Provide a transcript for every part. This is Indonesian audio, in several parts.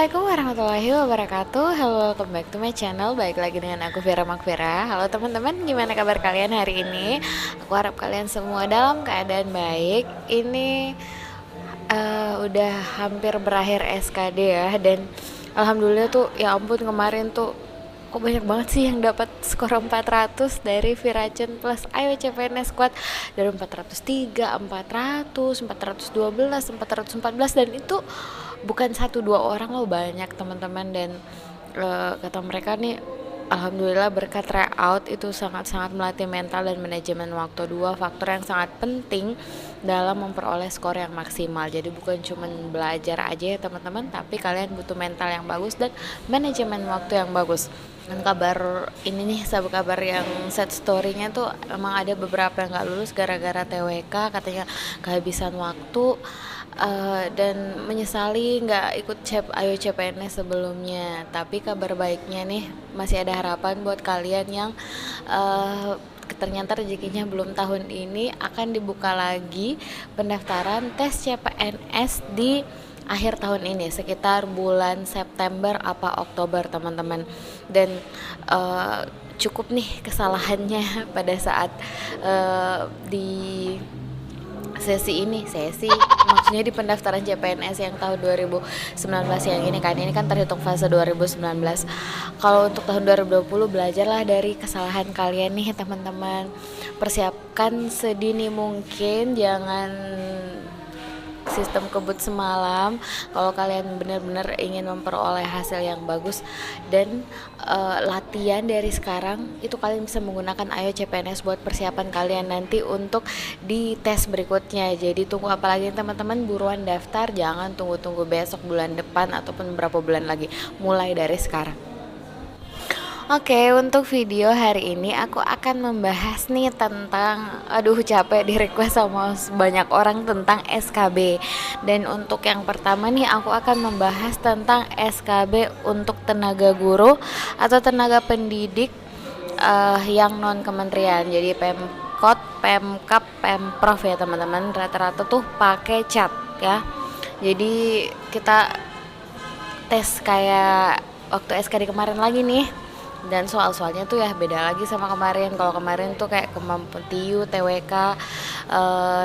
Assalamualaikum warahmatullahi wabarakatuh. Hello, welcome back to my channel. Baik lagi dengan aku Vera Makvera. Halo teman-teman, gimana kabar kalian hari ini? Aku harap kalian semua dalam keadaan baik. Ini udah hampir berakhir SKD ya, dan alhamdulillah tuh, ya ampun, kemarin tuh kok banyak banget sih yang dapat skor 400 dari Viracen plus Ayo CPNS Squad, dari 403, 400, 412, 414, dan itu bukan satu dua orang loh, banyak teman-teman. Dan kata mereka nih, alhamdulillah berkat tryout itu sangat-sangat melatih mental dan manajemen waktu, dua faktor yang sangat penting dalam memperoleh skor yang maksimal. Jadi bukan cuma belajar aja ya teman-teman, tapi kalian butuh mental yang bagus dan manajemen waktu yang bagus. Dan kabar ini nih, sabuk kabar yang set story-nya tuh emang ada beberapa yang gak lulus gara-gara TWK, katanya kehabisan waktu, dan menyesali nggak ikut Ayo CPNS sebelumnya. Tapi kabar baiknya nih, masih ada harapan buat kalian yang ternyata rezekinya belum tahun ini. Akan dibuka lagi pendaftaran tes CPNS di akhir tahun ini, sekitar bulan September apa Oktober teman-teman. Dan cukup nih kesalahannya pada saat di sesi maksudnya di pendaftaran CPNS yang tahun 2019 yang ini kan terhitung fase 2019. Kalau untuk tahun 2020, belajarlah dari kesalahan kalian nih teman-teman. Persiapkan sedini mungkin, jangan sistem kebut semalam kalau kalian benar-benar ingin memperoleh hasil yang bagus. Dan latihan dari sekarang itu kalian bisa menggunakan Ayo CPNS buat persiapan kalian nanti untuk di tes berikutnya. Jadi tunggu apa lagi teman-teman, buruan daftar, jangan tunggu-tunggu besok, bulan depan, ataupun beberapa bulan lagi, mulai dari sekarang. Oke, untuk video hari ini aku akan membahas nih tentang, capek di request sama banyak orang, tentang SKB. Dan untuk yang pertama nih, aku akan membahas tentang SKB untuk tenaga guru atau tenaga pendidik yang non kementerian. Jadi Pemkot, Pemkap, Pemprov ya teman-teman, rata-rata tuh pakai cat ya. Jadi kita tes kayak waktu SKD kemarin lagi nih. Dan soal-soalnya tuh ya beda lagi sama kemarin. Kalau kemarin tuh kayak kemampuan TIU, TWK,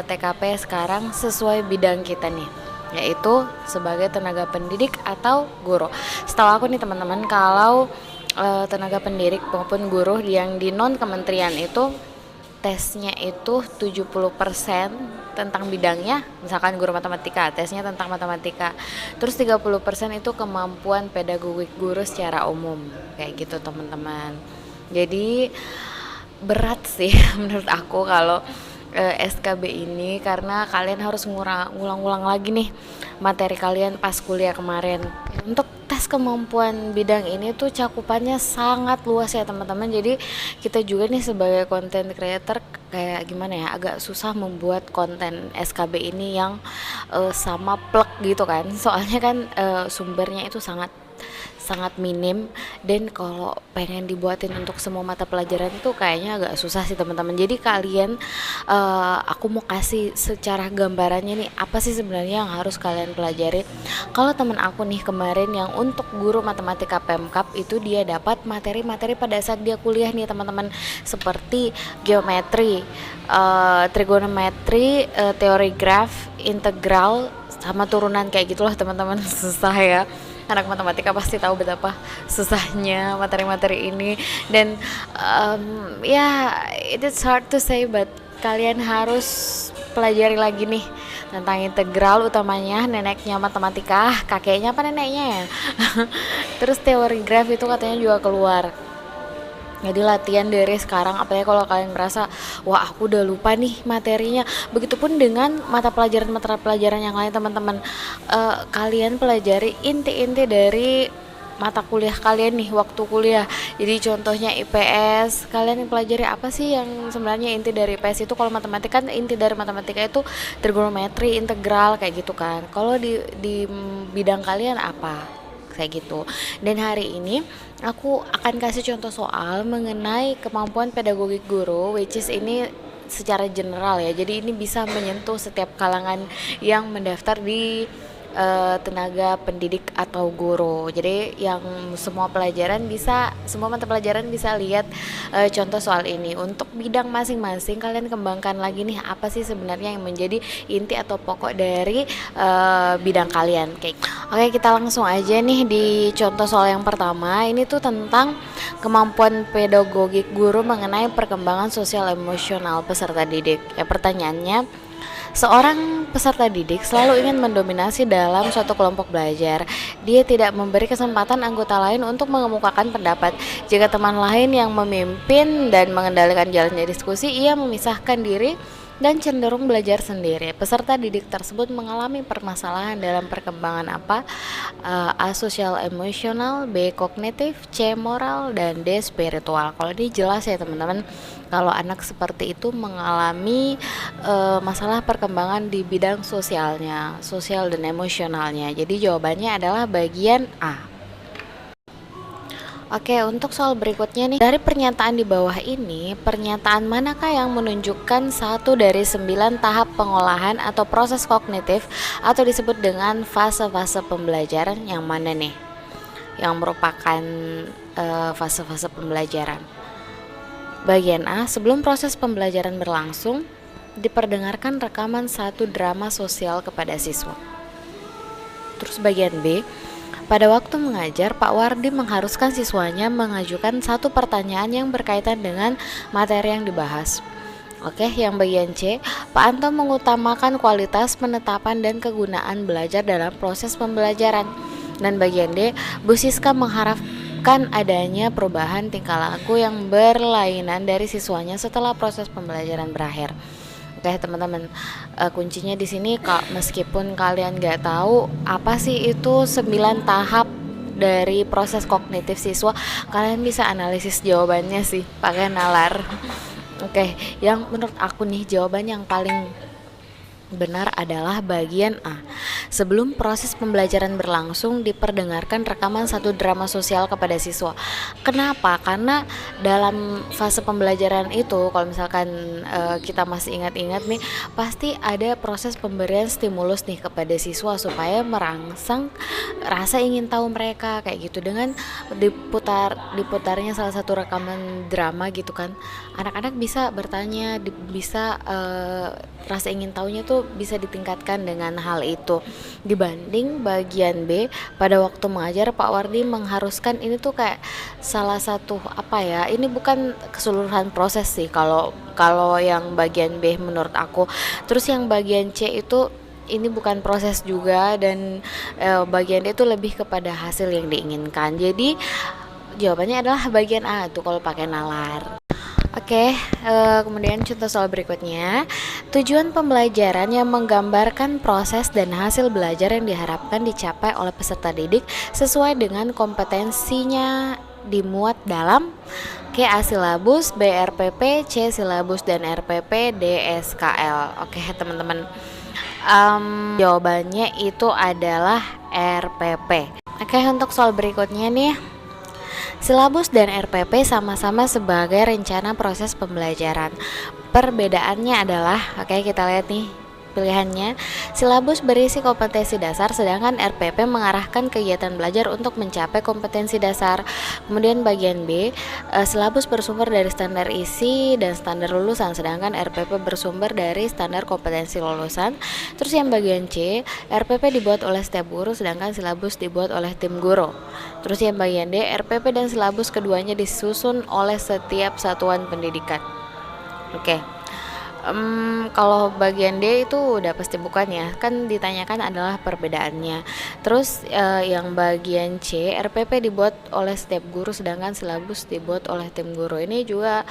TKP, sekarang sesuai bidang kita nih, yaitu sebagai tenaga pendidik atau guru. Setahu aku nih teman-teman, kalau tenaga pendidik maupun guru yang di non kementerian itu tesnya itu 70% tentang bidangnya, misalkan guru matematika, tesnya tentang matematika. Terus 30% itu kemampuan pedagogik guru secara umum, kayak gitu teman-teman. Jadi berat sih menurut aku kalau SKB ini, karena kalian harus ngulang-ulang lagi nih materi kalian pas kuliah kemarin. Untuk tes kemampuan bidang ini tuh cakupannya sangat luas ya teman-teman. Jadi kita juga nih sebagai content creator kayak gimana ya, agak susah membuat konten SKB ini yang sama plek gitu kan. Soalnya kan sumbernya itu sangat minim, dan kalau pengen dibuatin untuk semua mata pelajaran itu kayaknya agak susah sih teman-teman. Jadi kalian, aku mau kasih secara gambarannya nih, apa sih sebenarnya yang harus kalian pelajari. Kalau teman aku nih kemarin yang untuk guru matematika Pemkap itu, dia dapat materi-materi pada saat dia kuliah nih teman-teman, seperti geometri, trigonometri, teori graf, integral, sama turunan kayak gitulah teman-teman. Susah ya, anak matematika pasti tahu betapa susahnya materi-materi ini. Dan it's hard to say, but kalian harus pelajari lagi nih tentang integral, utamanya neneknya matematika, kakeknya apa neneknya ya. Terus teori graf itu katanya juga keluar. Jadi latihan dari sekarang, apalagi kalau kalian merasa, wah aku udah lupa nih materinya. Begitupun dengan mata pelajaran yang lain teman-teman. Kalian pelajari inti-inti dari mata kuliah kalian nih waktu kuliah. Jadi contohnya IPS, kalian pelajari apa sih yang sebenarnya inti dari IPS itu. Kalau matematika kan inti dari matematika itu trigonometri, integral, kayak gitu kan. Kalau di bidang kalian apa? Kayak gitu. Dan hari ini aku akan kasih contoh soal mengenai kemampuan pedagogik guru, which is ini secara general ya. Jadi ini bisa menyentuh setiap kalangan yang mendaftar di tenaga pendidik atau guru. Jadi yang semua mata pelajaran bisa lihat contoh soal ini. Untuk bidang masing-masing kalian kembangkan lagi nih, apa sih sebenarnya yang menjadi inti atau pokok dari bidang kalian. Oke, kita langsung aja nih di contoh soal yang pertama. Ini tuh tentang kemampuan pedagogik guru mengenai perkembangan sosial emosional peserta didik. Ya, pertanyaannya, seorang peserta didik selalu ingin mendominasi dalam suatu kelompok belajar. Dia tidak memberi kesempatan anggota lain untuk mengemukakan pendapat. Jika teman lain yang memimpin dan mengendalikan jalannya diskusi, ia memisahkan diri dan cenderung belajar sendiri. Peserta didik tersebut mengalami permasalahan dalam perkembangan apa? A. Sosial emosional, B. Kognitif, C. Moral, dan D. Spiritual. Kalau ini jelas ya teman-teman, kalau anak seperti itu mengalami masalah perkembangan di bidang sosial dan emosionalnya. Jadi jawabannya adalah bagian A. Oke, untuk soal berikutnya nih, dari pernyataan di bawah ini, pernyataan manakah yang menunjukkan satu dari 9 tahap pengolahan atau proses kognitif atau disebut dengan fase-fase pembelajaran yang mana nih? Yang merupakan fase-fase pembelajaran. Bagian A, sebelum proses pembelajaran berlangsung, diperdengarkan rekaman satu drama sosial kepada siswa. Terus bagian B, pada waktu mengajar, Pak Wardi mengharuskan siswanya mengajukan satu pertanyaan yang berkaitan dengan materi yang dibahas. Oke, yang bagian C, Pak Anto mengutamakan kualitas penetapan dan kegunaan belajar dalam proses pembelajaran. Dan bagian D, Bu Siska mengharapkan adanya perubahan tingkah laku yang berlainan dari siswanya setelah proses pembelajaran berakhir. Oke teman-teman, kuncinya di sini meskipun kalian nggak tahu apa sih itu 9 tahap dari proses kognitif siswa, kalian bisa analisis jawabannya sih pakai nalar. Oke, yang menurut aku nih jawaban yang paling benar adalah bagian A. Sebelum proses pembelajaran berlangsung, diperdengarkan rekaman satu drama sosial kepada siswa. Kenapa? Karena dalam fase pembelajaran itu, kalau misalkan kita masih ingat-ingat nih, pasti ada proses pemberian stimulus nih kepada siswa supaya merangsang rasa ingin tahu mereka kayak gitu, dengan diputarnya salah satu rekaman drama gitu kan. Anak-anak bisa bertanya, bisa rasa ingin tahunya tuh bisa ditingkatkan dengan hal itu. Dibanding bagian B, pada waktu mengajar Pak Wardi mengharuskan, ini tuh kayak salah satu ini bukan keseluruhan proses sih kalau yang bagian B menurut aku. Terus yang bagian C itu ini bukan proses juga, dan bagian D itu lebih kepada hasil yang diinginkan. Jadi jawabannya adalah bagian A tuh kalau pakai nalar. Oke, kemudian contoh soal berikutnya. Tujuan pembelajaran yang menggambarkan proses dan hasil belajar yang diharapkan dicapai oleh peserta didik sesuai dengan kompetensinya dimuat dalam A. Silabus, B. RPP, C. Silabus dan RPP, D. SKL. Oke teman-teman, jawabannya itu adalah RPP. Oke, untuk soal berikutnya nih, silabus dan RPP sama-sama sebagai rencana proses pembelajaran. Perbedaannya adalah, kita lihat nih pilihannya. Silabus berisi kompetensi dasar, sedangkan RPP mengarahkan kegiatan belajar untuk mencapai kompetensi dasar. Kemudian bagian B, silabus bersumber dari standar isi dan standar lulusan, sedangkan RPP bersumber dari standar kompetensi lulusan. Terus yang bagian C, RPP dibuat oleh setiap guru, sedangkan silabus dibuat oleh tim guru. Terus yang bagian D, RPP dan silabus keduanya disusun oleh setiap satuan pendidikan. Oke. Kalau bagian D itu udah pasti bukan ya, kan ditanyakan adalah perbedaannya. Terus yang bagian C, RPP dibuat oleh setiap guru, sedangkan silabus dibuat oleh tim guru. Ini juga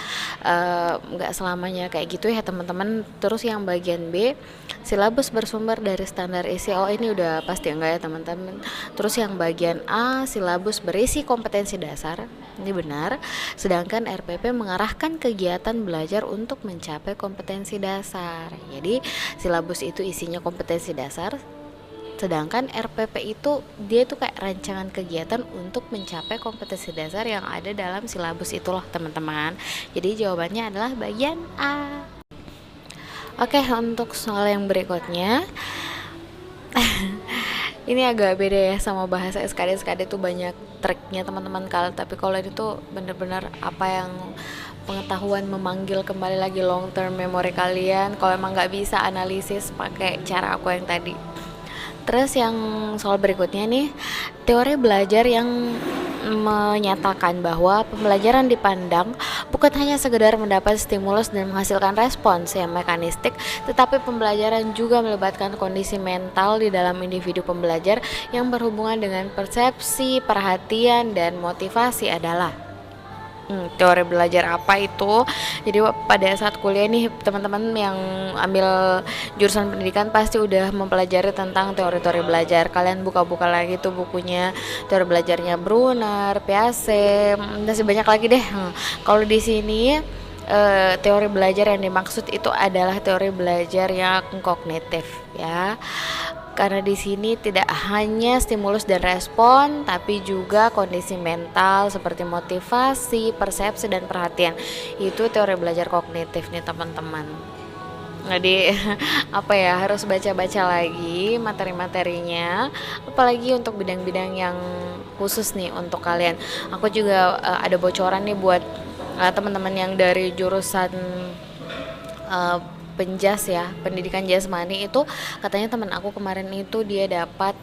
nggak selamanya kayak gitu ya teman-teman. Terus yang bagian B, silabus bersumber dari standar isi. Oh, ini udah pasti enggak ya teman-teman. Terus yang bagian A, silabus berisi kompetensi dasar. Ini benar. Sedangkan RPP mengarahkan kegiatan belajar untuk mencapai kompetensi dasar. Jadi silabus itu isinya kompetensi dasar, sedangkan RPP itu dia tuh kayak rancangan kegiatan untuk mencapai kompetensi dasar yang ada dalam silabus itu loh teman-teman. Jadi jawabannya adalah bagian A. Oke, untuk soal yang berikutnya Ini agak beda ya sama bahasa SKD. SKD tuh banyak triknya teman-teman kalau, tapi kalau ini tuh bener-bener apa yang pengetahuan memanggil kembali lagi long term memory kalian. Kalau emang nggak bisa analisis pakai cara aku yang tadi. Terus yang soal berikutnya nih, teori belajar yang menyatakan bahwa pembelajaran dipandang bukan hanya sekedar mendapat stimulus dan menghasilkan respons yang mekanistik, tetapi pembelajaran juga melibatkan kondisi mental di dalam individu pembelajar yang berhubungan dengan persepsi, perhatian, dan motivasi adalah teori belajar apa itu. Jadi pada saat kuliah nih teman-teman yang ambil jurusan pendidikan pasti udah mempelajari tentang teori-teori belajar. Kalian buka-buka lagi tuh bukunya, teori belajarnya Brunner, Piaget, masih banyak lagi deh. Kalau di sini teori belajar yang dimaksud itu adalah teori belajar yang kognitif ya. Karena di sini tidak hanya stimulus dan respon, tapi juga kondisi mental seperti motivasi, persepsi, dan perhatian. Itu teori belajar kognitif nih teman-teman. Jadi apa ya, harus baca-baca lagi materi-materinya, apalagi untuk bidang-bidang yang khusus nih untuk kalian. Aku juga ada bocoran nih buat teman-teman yang dari jurusan uh, penjas ya, pendidikan jasmani itu. Katanya teman aku kemarin itu dia dapat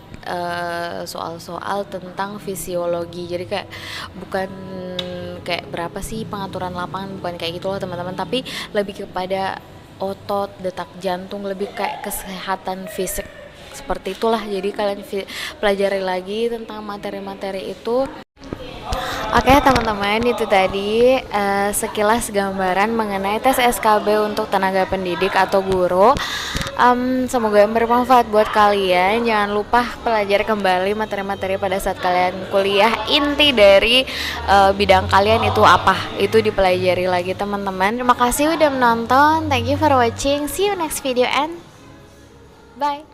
soal-soal tentang fisiologi. Jadi kayak bukan kayak berapa sih pengaturan lapangan, bukan kayak gitu loh teman-teman, tapi lebih kepada otot, detak jantung, lebih kayak kesehatan fisik seperti itulah. Jadi kalian pelajari lagi tentang materi-materi itu. Oke teman-teman, itu tadi sekilas gambaran mengenai tes SKB untuk tenaga pendidik atau guru. Semoga bermanfaat buat kalian. Jangan lupa pelajari kembali materi-materi pada saat kalian kuliah. Inti dari bidang kalian itu apa, itu dipelajari lagi teman-teman. Terima kasih udah menonton. Thank you for watching. See you next video and bye.